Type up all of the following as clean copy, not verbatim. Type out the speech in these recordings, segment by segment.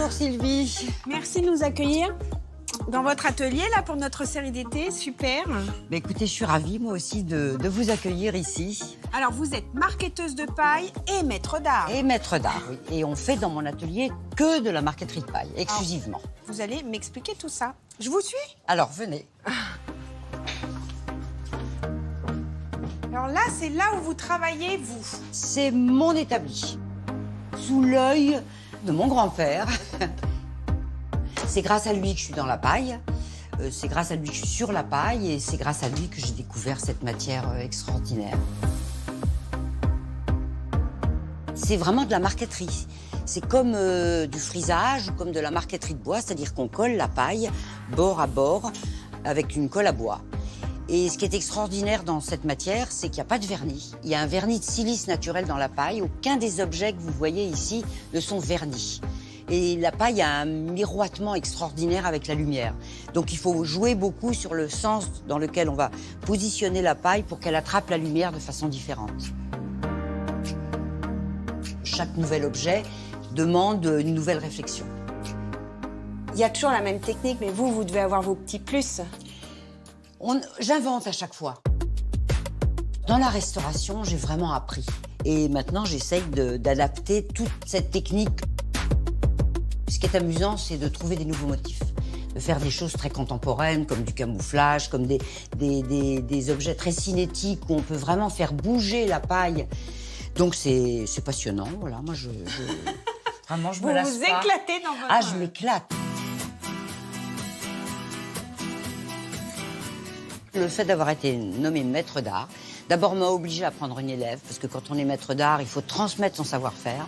Bonjour Sylvie. Merci de nous accueillir dans votre atelier là pour notre série d'été, super. Bah, écoutez, je suis ravie moi aussi de vous accueillir ici. Alors vous êtes marqueteuse de paille et maître d'art. Et maître d'art, oui. Et on fait dans mon atelier que de la marqueterie de paille, exclusivement. Vous allez m'expliquer tout ça. Je vous suis. Alors venez. Alors là, c'est là où vous travaillez, vous. C'est mon établi, sous l'œil de mon grand-père. C'est grâce à lui que je suis dans la paille, c'est grâce à lui que je suis sur la paille et c'est grâce à lui que j'ai découvert cette matière extraordinaire. C'est vraiment de la marqueterie. C'est comme du frisage ou comme de la marqueterie de bois, c'est-à-dire qu'on colle la paille bord à bord avec une colle à bois. Et ce qui est extraordinaire dans cette matière, c'est qu'il n'y a pas de vernis. Il y a un vernis de silice naturel dans la paille. Aucun des objets que vous voyez ici ne sont vernis. Et la paille a un miroitement extraordinaire avec la lumière. Donc il faut jouer beaucoup sur le sens dans lequel on va positionner la paille pour qu'elle attrape la lumière de façon différente. Chaque nouvel objet demande une nouvelle réflexion. Il y a toujours la même technique, mais vous devez avoir vos petits plus. J'invente à chaque fois. Dans la restauration, j'ai vraiment appris. Et maintenant, j'essaye d'adapter toute cette technique. Ce qui est amusant, c'est de trouver des nouveaux motifs. De faire des choses très contemporaines, comme du camouflage, comme des objets très cinétiques, où on peut vraiment faire bouger la paille. Donc c'est passionnant, voilà. Moi, vraiment, je me lasse pas. Vous vous éclatez dans votre... Ah, je m'éclate. Le fait d'avoir été nommé maître d'art, d'abord m'a obligée à prendre une élève, parce que quand on est maître d'art, il faut transmettre son savoir-faire.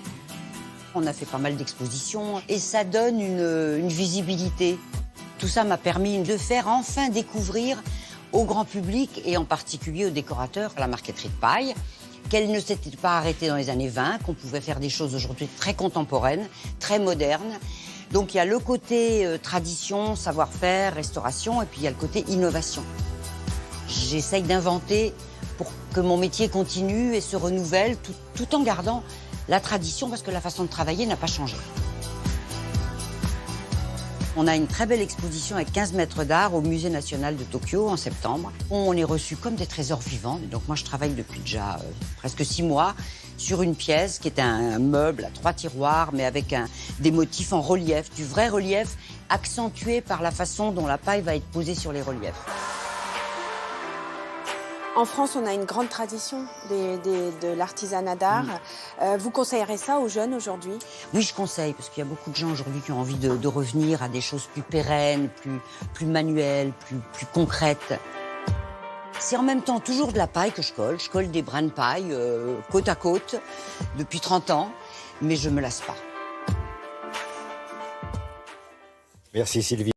On a fait pas mal d'expositions et ça donne une visibilité. Tout ça m'a permis de faire enfin découvrir au grand public et en particulier aux décorateurs la marqueterie de paille, qu'elle ne s'était pas arrêtée dans les années 20, qu'on pouvait faire des choses aujourd'hui très contemporaines, très modernes. Donc il y a le côté tradition, savoir-faire, restauration et puis il y a le côté innovation. J'essaye d'inventer pour que mon métier continue et se renouvelle tout en gardant la tradition parce que la façon de travailler n'a pas changé. On a une très belle exposition avec 15 maîtres d'art au Musée national de Tokyo en septembre. On est reçus comme des trésors vivants. Donc moi, je travaille depuis déjà presque 6 mois sur une pièce qui est un meuble à 3 tiroirs, mais avec des motifs en relief, du vrai relief accentué par la façon dont la paille va être posée sur les reliefs. En France, on a une grande tradition de l'artisanat d'art. Vous conseillerez ça aux jeunes aujourd'hui? Oui, je conseille, parce qu'il y a beaucoup de gens aujourd'hui qui ont envie de revenir à des choses plus pérennes, plus manuelles, plus concrètes. C'est en même temps toujours de la paille que je colle. Je colle des brins de paille côte à côte depuis 30 ans, mais je me lasse pas. Merci Sylvie.